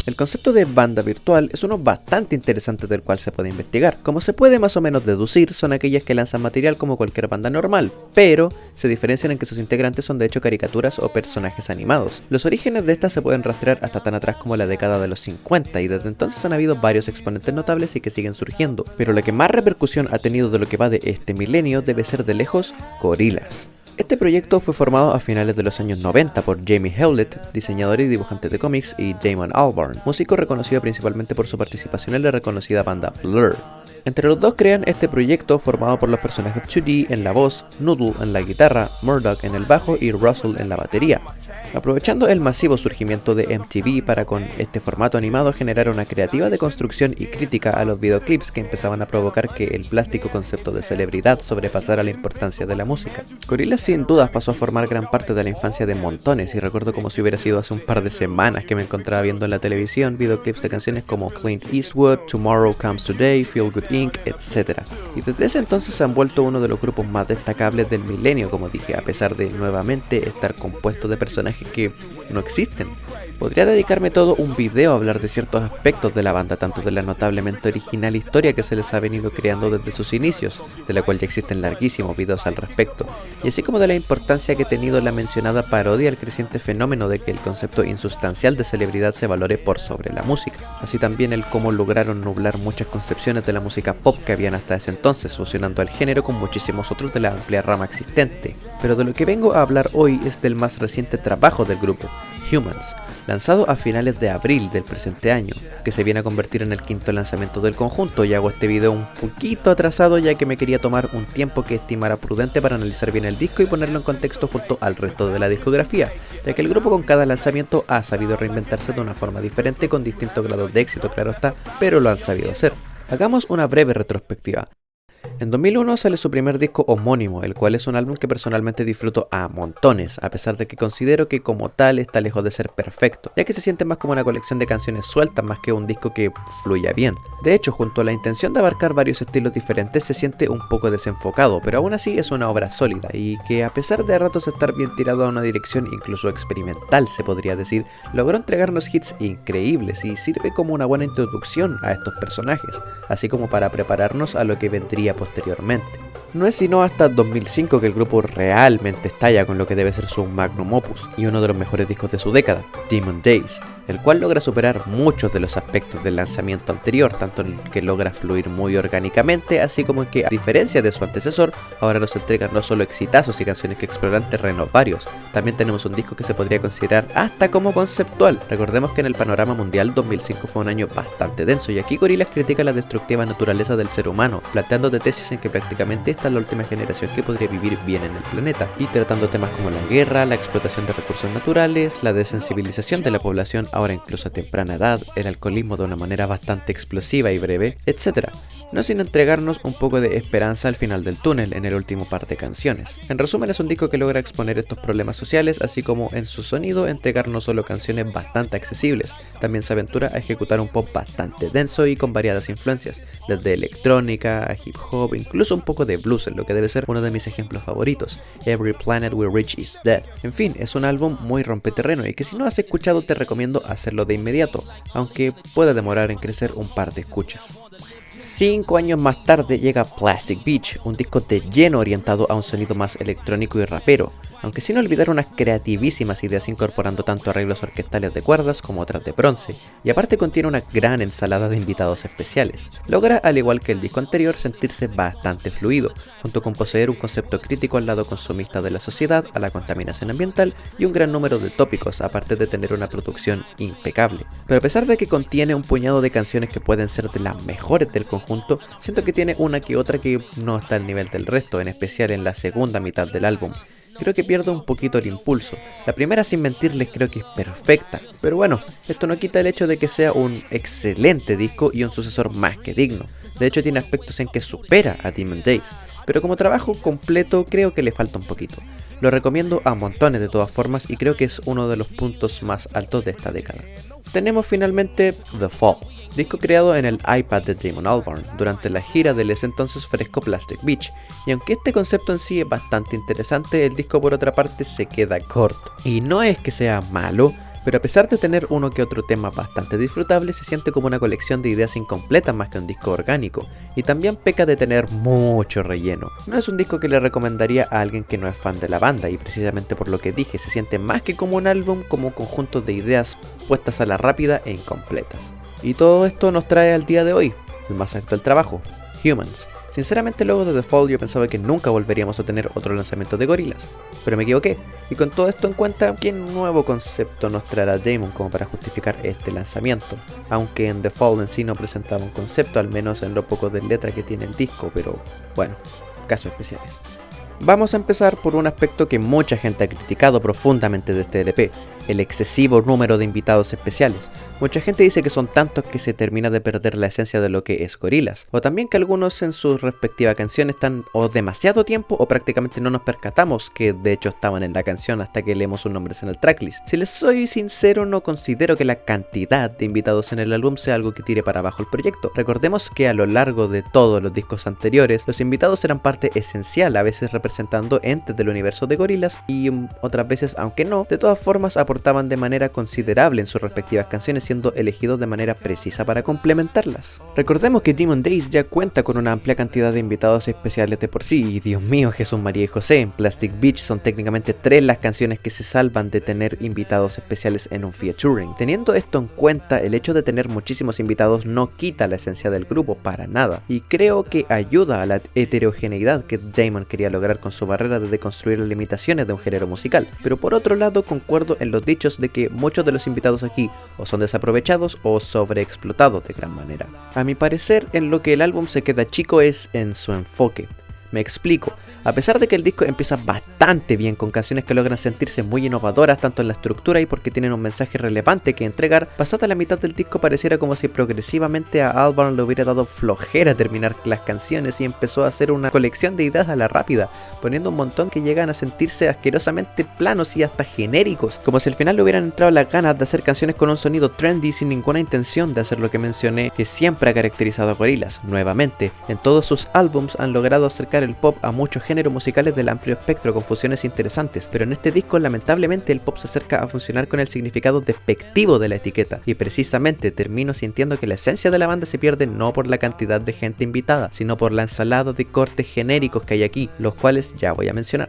El concepto de banda virtual es uno bastante interesante del cual se puede investigar. Como se puede más o menos deducir, son aquellas que lanzan material como cualquier banda normal, pero se diferencian en que sus integrantes son de hecho caricaturas o personajes animados. Los orígenes de estas se pueden rastrear hasta tan atrás como la década de los 50 y desde entonces han habido varios exponentes notables y que siguen surgiendo, pero la que más repercusión ha tenido de lo que va de este milenio debe ser de lejos Gorillaz. Este proyecto fue formado a finales de los años 90 por Jamie Hewlett, diseñador y dibujante de cómics, y Damon Albarn, músico reconocido principalmente por su participación en la reconocida banda Blur. Entre los dos crean este proyecto formado por los personajes 2D en la voz, Noodle en la guitarra, Murdoch en el bajo y Russell en la batería. Aprovechando el masivo surgimiento de MTV para con este formato animado generar una creativa deconstrucción y crítica a los videoclips que empezaban a provocar que el plástico concepto de celebridad sobrepasara la importancia de la música. Gorillaz sin dudas pasó a formar gran parte de la infancia de montones y recuerdo como si hubiera sido hace un par de semanas que me encontraba viendo en la televisión videoclips de canciones como Clint Eastwood, Tomorrow Comes Today, Feel Good Inc., etc. Y desde ese entonces se han vuelto uno de los grupos más destacables del milenio, como dije, a pesar de nuevamente estar compuesto de personajes que no existen. Podría dedicarme todo un video a hablar de ciertos aspectos de la banda, tanto de la notablemente original historia que se les ha venido creando desde sus inicios, de la cual ya existen larguísimos videos al respecto, y así como de la importancia que ha tenido la mencionada parodia al creciente fenómeno de que el concepto insustancial de celebridad se valore por sobre la música, así también el cómo lograron nublar muchas concepciones de la música pop que habían hasta ese entonces, fusionando al género con muchísimos otros de la amplia rama existente. Pero de lo que vengo a hablar hoy es del más reciente trabajo del grupo, Humans, lanzado a finales de abril del presente año, que se viene a convertir en el quinto lanzamiento del conjunto, y hago este video un poquito atrasado ya que me quería tomar un tiempo que estimara prudente para analizar bien el disco y ponerlo en contexto junto al resto de la discografía, ya que el grupo con cada lanzamiento ha sabido reinventarse de una forma diferente con distintos grados de éxito, claro está, pero lo han sabido hacer. Hagamos una breve retrospectiva. En 2001 sale su primer disco homónimo, el cual es un álbum que personalmente disfruto a montones, a pesar de que considero que como tal está lejos de ser perfecto, ya que se siente más como una colección de canciones sueltas más que un disco que fluya bien. De hecho, junto a la intención de abarcar varios estilos diferentes, se siente un poco desenfocado, pero aún así es una obra sólida y que a pesar de a ratos estar bien tirado a una dirección incluso experimental se podría decir, logró entregarnos hits increíbles y sirve como una buena introducción a estos personajes, así como para prepararnos a lo que vendría posteriormente. No es sino hasta 2005 que el grupo realmente estalla con lo que debe ser su magnum opus y uno de los mejores discos de su década, Demon Days, el cual logra superar muchos de los aspectos del lanzamiento anterior, tanto en el que logra fluir muy orgánicamente, así como en que, a diferencia de su antecesor, ahora nos entrega no solo exitazos y canciones que exploran terrenos varios, también tenemos un disco que se podría considerar hasta como conceptual. Recordemos que en el panorama mundial 2005 fue un año bastante denso y aquí Gorillaz critica la destructiva naturaleza del ser humano, planteando tesis en que prácticamente esta es la última generación que podría vivir bien en el planeta, y tratando temas como la guerra, la explotación de recursos naturales, la desensibilización de la población ahora incluso a temprana edad, el alcoholismo de una manera bastante explosiva y breve, etc. No sin entregarnos un poco de esperanza al final del túnel en el último par de canciones. En resumen, es un disco que logra exponer estos problemas sociales, así como en su sonido entregar no solo canciones bastante accesibles, también se aventura a ejecutar un pop bastante denso y con variadas influencias, desde electrónica a hip hop, incluso un poco de blues, en lo que debe ser uno de mis ejemplos favoritos, Every Planet We Reach Is Dead. En fin, es un álbum muy rompeterreno y que si no has escuchado te recomiendo hacerlo de inmediato, aunque pueda demorar en crecer un par de escuchas. 5 años más tarde llega Plastic Beach, un disco de lleno orientado a un sonido más electrónico y rapero, aunque sin olvidar unas creativísimas ideas incorporando tanto arreglos orquestales de cuerdas como otras de bronce, y aparte contiene una gran ensalada de invitados especiales. Logra, al igual que el disco anterior, sentirse bastante fluido, junto con poseer un concepto crítico al lado consumista de la sociedad, a la contaminación ambiental y un gran número de tópicos, aparte de tener una producción impecable. Pero a pesar de que contiene un puñado de canciones que pueden ser de las mejores del conjunto, siento que tiene una que otra que no está al nivel del resto, en especial en la segunda mitad del álbum. Creo que pierde un poquito el impulso. La primera, sin mentirles, creo que es perfecta, pero bueno, esto no quita el hecho de que sea un excelente disco y un sucesor más que digno. De hecho, tiene aspectos en que supera a Demon Days, pero como trabajo completo creo que le falta un poquito. Lo recomiendo a montones de todas formas y creo que es uno de los puntos más altos de esta década. Tenemos finalmente The Fall, disco creado en el iPad de Damon Albarn durante la gira del ese entonces fresco Plastic Beach, y aunque este concepto en sí es bastante interesante, el disco por otra parte se queda corto. Y no es que sea malo, pero a pesar de tener uno que otro tema bastante disfrutable, se siente como una colección de ideas incompletas más que un disco orgánico, y también peca de tener mucho relleno. No es un disco que le recomendaría a alguien que no es fan de la banda, y precisamente por lo que dije, se siente más que como un álbum, como un conjunto de ideas puestas a la rápida e incompletas. Y todo esto nos trae al día de hoy, el más actual trabajo, Humans. Sinceramente, luego de The Fall yo pensaba que nunca volveríamos a tener otro lanzamiento de Gorillaz, pero me equivoqué, y con todo esto en cuenta, ¿qué nuevo concepto nos traerá Damon como para justificar este lanzamiento? Aunque en The Fall en sí no presentaba un concepto, al menos en lo poco de letra que tiene el disco, pero bueno, casos especiales. Vamos a empezar por un aspecto que mucha gente ha criticado profundamente de este LP, el excesivo número de invitados especiales. Mucha gente dice que son tantos que se termina de perder la esencia de lo que es Gorillaz, o también que algunos en sus respectivas canciones están o demasiado tiempo o prácticamente no nos percatamos que de hecho estaban en la canción hasta que leemos sus nombres en el tracklist. Si les soy sincero, no considero que la cantidad de invitados en el álbum sea algo que tire para abajo el proyecto. Recordemos que a lo largo de todos los discos anteriores, los invitados eran parte esencial, a veces representando entes del universo de Gorillaz y otras veces, aunque no, de todas formas aportaban de manera considerable en sus respectivas canciones, siendo elegidos de manera precisa para complementarlas. Recordemos que Demon Days ya cuenta con una amplia cantidad de invitados especiales de por sí, y Dios mío, Jesús, María y José, en Plastic Beach son técnicamente 3 las canciones que se salvan de tener invitados especiales en un featuring. Teniendo esto en cuenta, el hecho de tener muchísimos invitados no quita la esencia del grupo para nada, y creo que ayuda a la heterogeneidad que Damon quería lograr con su barrera de deconstruir las limitaciones de un género musical. Pero por otro lado, concuerdo en los dichos de que muchos de los invitados aquí o son desaprovechados o sobreexplotados de gran manera. A mi parecer, en lo que el álbum se queda chico es en su enfoque. Me explico. A pesar de que el disco empieza bastante bien con canciones que logran sentirse muy innovadoras tanto en la estructura y porque tienen un mensaje relevante que entregar, pasada la mitad del disco pareciera como si progresivamente a Albarn le hubiera dado flojera terminar las canciones y empezó a hacer una colección de ideas a la rápida, poniendo un montón que llegan a sentirse asquerosamente planos y hasta genéricos, como si al final le hubieran entrado las ganas de hacer canciones con un sonido trendy sin ninguna intención de hacer lo que mencioné que siempre ha caracterizado a Gorillaz. Nuevamente, en todos sus álbums han logrado acercar el pop a muchos géneros musicales del amplio espectro con fusiones interesantes, pero en este disco lamentablemente el pop se acerca a funcionar con el significado despectivo de la etiqueta, y precisamente termino sintiendo que la esencia de la banda se pierde no por la cantidad de gente invitada, sino por la ensalada de cortes genéricos que hay aquí, los cuales ya voy a mencionar.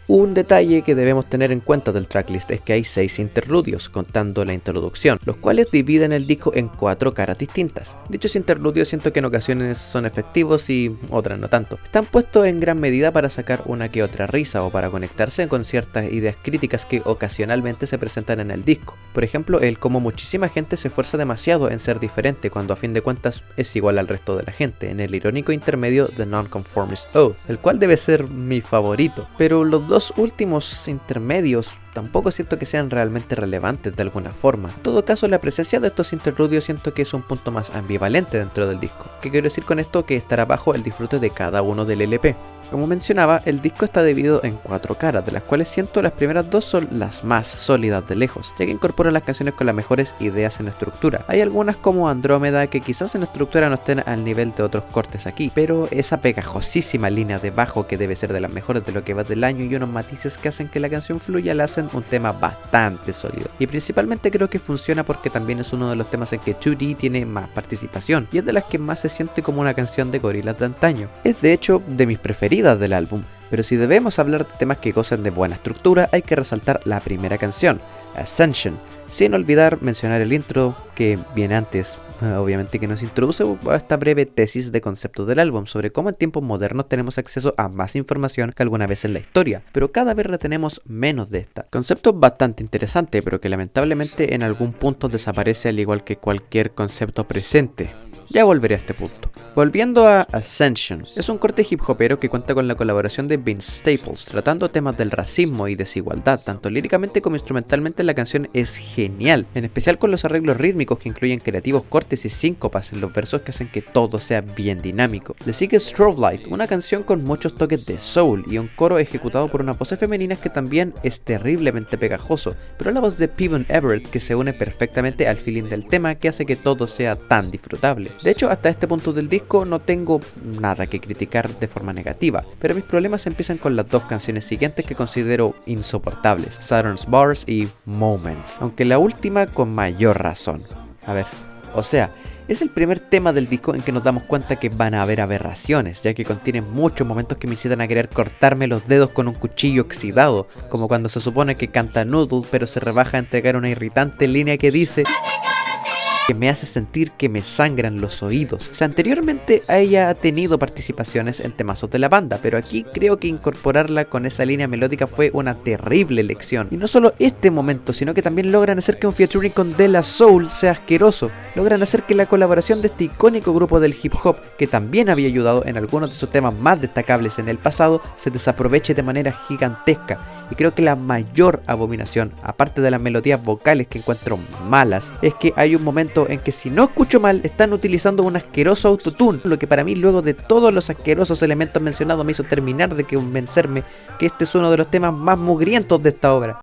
Un detalle que debemos tener en cuenta del tracklist es que hay 6 interludios, contando la introducción, los cuales dividen el disco en 4 caras distintas. Dichos interludios siento que en ocasiones son efectivos y otras no tanto. Están puestos en gran medida para sacar una que otra risa o para conectarse con ciertas ideas críticas que ocasionalmente se presentan en el disco. Por ejemplo, el cómo muchísima gente se esfuerza demasiado en ser diferente cuando a fin de cuentas es igual al resto de la gente, en el irónico intermedio The Nonconformist Oath, el cual debe ser mi favorito. Pero los dos últimos intermedios tampoco siento que sean realmente relevantes de alguna forma. En todo caso, la presencia de estos interludios siento que es un punto más ambivalente dentro del disco. ¿Qué quiero decir con esto? Que estará bajo el disfrute de cada uno del LP. Como mencionaba, el disco está dividido en 4 caras, de las cuales siento las primeras 2 son las más sólidas de lejos, ya que incorporan las canciones con las mejores ideas en estructura. Hay algunas como Andrómeda que quizás en estructura no estén al nivel de otros cortes aquí, pero esa pegajosísima línea de bajo que debe ser de las mejores de lo que va del año y unos matices que hacen que la canción fluya la hacen un tema bastante sólido. Y principalmente creo que funciona porque también es uno de los temas en que 2D tiene más participación y es de las que más se siente como una canción de Gorillaz de antaño. Es de hecho de mis preferidas del álbum, pero si debemos hablar de temas que gozan de buena estructura, hay que resaltar la primera canción, Ascension, sin olvidar mencionar el intro que viene antes, obviamente que nos introduce a esta breve tesis de concepto del álbum sobre cómo en tiempos modernos tenemos acceso a más información que alguna vez en la historia, pero cada vez retenemos menos de esta. Concepto bastante interesante, pero que lamentablemente en algún punto desaparece al igual que cualquier concepto presente. Ya volveré a este punto. Volviendo a Ascension, es un corte hip hopero que cuenta con la colaboración de Vince Staples, tratando temas del racismo y desigualdad, tanto líricamente como instrumentalmente. La canción es genial, en especial con los arreglos rítmicos que incluyen creativos cortes y síncopas en los versos que hacen que todo sea bien dinámico. Le sigue Strobe Light, una canción con muchos toques de soul y un coro ejecutado por unas voces femeninas que también es terriblemente pegajoso, pero la voz de Peven Everett que se une perfectamente al feeling del tema que hace que todo sea tan disfrutable. De hecho, hasta este punto del disco disco no tengo nada que criticar de forma negativa, pero mis problemas empiezan con las dos canciones siguientes que considero insoportables, Saturn's Bars y Moments, aunque la última con mayor razón. A ver, o sea, es el primer tema del disco en que nos damos cuenta que van a haber aberraciones, ya que contiene muchos momentos que me incitan a querer cortarme los dedos con un cuchillo oxidado, como cuando se supone que canta Noodle pero se rebaja a entregar una irritante línea que dice que me hace sentir que me sangran los oídos. O sea, anteriormente ella ha tenido participaciones en temazos de la banda, pero aquí creo que incorporarla con esa línea melódica fue una terrible elección. Y no solo este momento, sino que también logran hacer que un featuring con De La Soul sea asqueroso. Logran hacer que la colaboración de este icónico grupo del hip hop, que también había ayudado en algunos de sus temas más destacables en el pasado, se desaproveche de manera gigantesca. Y creo que la mayor abominación, aparte de las melodías vocales que encuentro malas, es que hay un momento en que, si no escucho mal, están utilizando un asqueroso autotune, lo que para mí, luego de todos los asquerosos elementos mencionados, me hizo terminar de convencerme que este es uno de los temas más mugrientos de esta obra.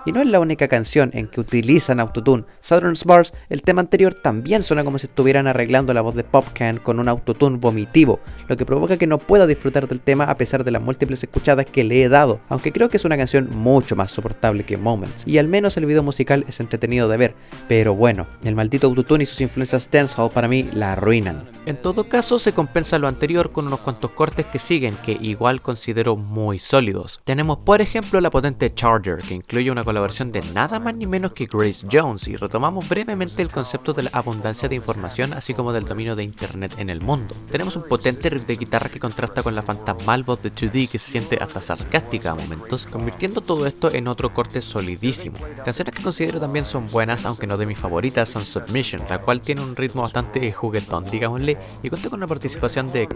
Y no es la única canción en que utilizan autotune. Saturn's Bars, el tema anterior, también suena como si estuvieran arreglando la voz de Popcan con un autotune vomitivo, lo que provoca que no pueda disfrutar del tema a pesar de las múltiples escuchadas que le he dado, aunque creo que es una canción mucho más soportable que Moments, y al menos el video musical es entretenido de ver, pero bueno, el maldito autotune y sus influencias dancehall para mí la arruinan. En todo caso, se compensa lo anterior con unos cuantos cortes que siguen, que igual considero muy sólidos. Tenemos por ejemplo la potente Charger, que incluye una colaboración de nada más ni menos que Grace Jones, y retomamos brevemente el concepto de la abundancia de información, así como del dominio de internet en el mundo. Tenemos un potente riff de guitarra que contrasta con la fantasmal voz de 2D, que se siente hasta sarcástica a momentos, convirtiendo todo esto en otro corte solidísimo. Canciones que considero también son buenas, aunque no de mis favoritas, son Submission, la cual tiene un ritmo bastante juguetón, digámosle, y cuenta con una participación de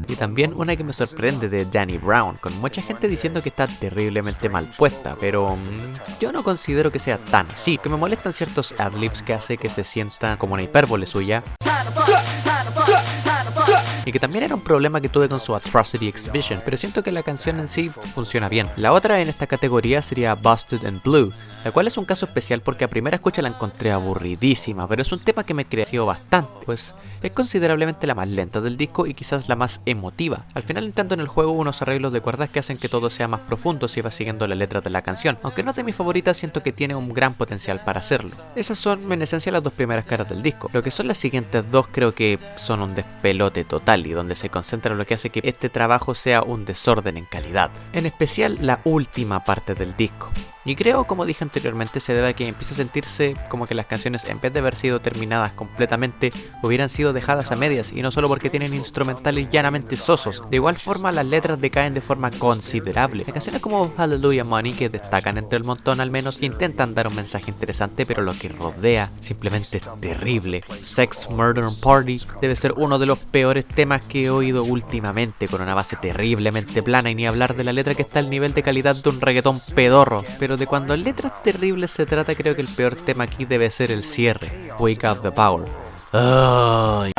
y también una que me sorprende de Danny Brown, con mucha gente diciendo que está terriblemente mal puesta, pero yo no considero que sea tan así, que me molestan ciertos adlibs que hace que se sientan como una hipérbole suya, y que también era un problema que tuve con su Atrocity Exhibition, pero siento que la canción en sí funciona bien. La otra en esta categoría sería Busted and Blue, la cual es un caso especial porque a primera escucha la encontré aburridísima, pero es un tema que me creció bastante, pues es considerablemente la más lenta del disco y quizás la más emotiva. Al final intento en el juego unos arreglos de cuerdas que hacen que todo sea más profundo si vas siguiendo la letra de la canción, aunque no es de mis favoritas, siento que tiene un gran potencial para hacerlo. Esas son en esencia las dos primeras caras del disco. Lo que son las siguientes dos creo que son un despelote total y donde se concentra lo que hace que este trabajo sea un desorden en calidad, en especial la última parte del disco. Y creo, como dije anteriormente, se debe a que empieza a sentirse como que las canciones, en vez de haber sido terminadas completamente, hubieran sido dejadas a medias, y no solo porque tienen instrumentales llanamente sosos. De igual forma, las letras decaen de forma considerable. Hay canciones como Hallelujah Money que destacan entre el montón al menos, que intentan dar un mensaje interesante, pero lo que rodea simplemente es terrible. Sex, Murder and Party debe ser uno de los peores temas que he oído últimamente, con una base terriblemente plana, y ni hablar de la letra que está al nivel de calidad de un reggaetón pedorro. Pero de cuando letras terribles se trata, creo que el peor tema aquí debe ser el cierre, Wake Up the Power. ¡Ay!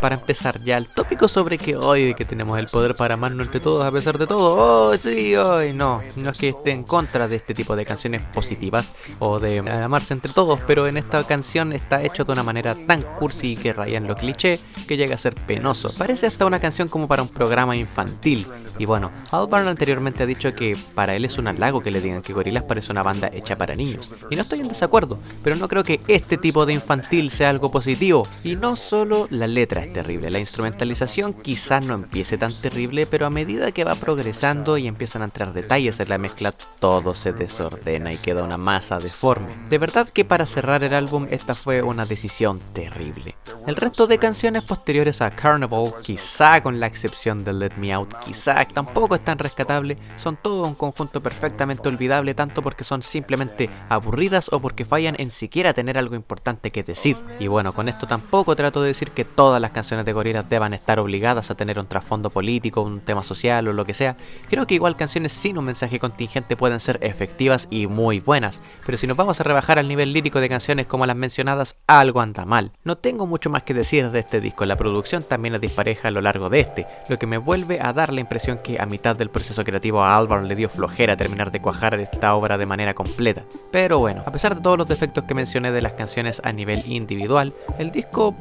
Para empezar ya el tópico sobre que hoy que tenemos el poder para amarnos entre todos a pesar de todo. ¡Oh, sí! ¡Ay! No es que esté en contra de este tipo de canciones positivas o de amarse entre todos, pero en esta canción está hecho de una manera tan cursi que raya en lo cliché que llega a ser penoso. Parece hasta una canción como para un programa infantil. Y bueno, Albarn anteriormente ha dicho que para él es un halago que le digan que Gorillaz parece una banda hecha para niños. Y no estoy en desacuerdo, pero no creo que este tipo de infantil sea algo positivo. Y no solo la letra es terrible, la instrumentalización quizás no empiece tan terrible, pero a medida que va progresando y empiezan a entrar detalles en la mezcla, todo se desordena y queda una masa deforme. De verdad que para cerrar el álbum esta fue una decisión terrible. El resto de canciones posteriores a Carnival, quizá con la excepción de Let Me Out, quizá tampoco es tan rescatable, son todo un conjunto perfectamente olvidable, tanto porque son simplemente aburridas o porque fallan en siquiera tener algo importante que decir. Y bueno, con esto tampoco trato de decir que todas las canciones canciones de Gorillaz deban estar obligadas a tener un trasfondo político, un tema social o lo que sea. Creo que igual canciones sin un mensaje contingente pueden ser efectivas y muy buenas, pero si nos vamos a rebajar al nivel lírico de canciones como las mencionadas, algo anda mal. No tengo mucho más que decir de este disco, la producción también es dispareja a lo largo de este, lo que me vuelve a dar la impresión que a mitad del proceso creativo a Albarn le dio flojera terminar de cuajar esta obra de manera completa. Pero bueno, a pesar de todos los defectos que mencioné de las canciones a nivel individual, el disco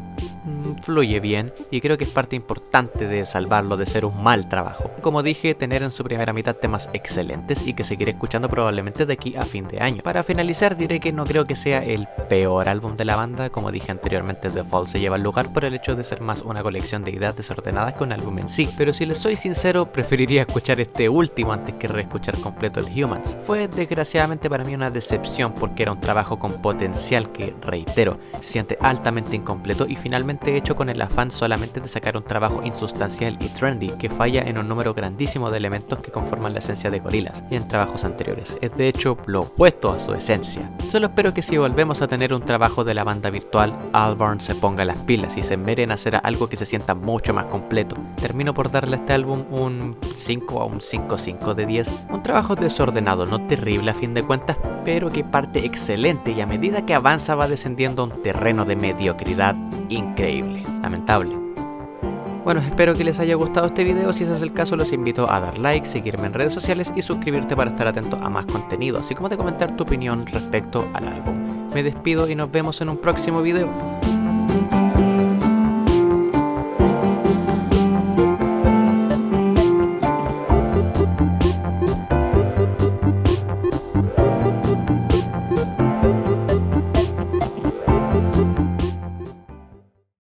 fluye bien y creo que es parte importante de salvarlo de ser un mal trabajo. Como dije, tener en su primera mitad temas excelentes y que seguiré escuchando probablemente de aquí a fin de año. Para finalizar diré que no creo que sea el peor álbum de la banda, como dije anteriormente The Fall se lleva el lugar por el hecho de ser más una colección de ideas desordenadas que un álbum en sí, pero si les soy sincero preferiría escuchar este último antes que reescuchar completo el Humans. Fue desgraciadamente para mí una decepción porque era un trabajo con potencial que, reitero, se siente altamente incompleto y finalmente hecho con el afán solamente de sacar un trabajo insustancial y trendy que falla en un número grandísimo de elementos que conforman la esencia de Gorillaz y en trabajos anteriores. Es de hecho lo opuesto a su esencia. Solo espero que si volvemos a tener un trabajo de la banda virtual, Albarn se ponga las pilas y se enmeren a hacer algo que se sienta mucho más completo. Termino por darle a este álbum un 5 o un 5.5 de 10. Un trabajo desordenado, no terrible a fin de cuentas, pero que parte excelente y a medida que avanza va descendiendo a un terreno de mediocridad increíble, lamentable. Bueno, espero que les haya gustado este video. Si ese es el caso, los invito a dar like, seguirme en redes sociales y suscribirte para estar atento a más contenido, así como de comentar tu opinión respecto al álbum. Me despido y nos vemos en un próximo video.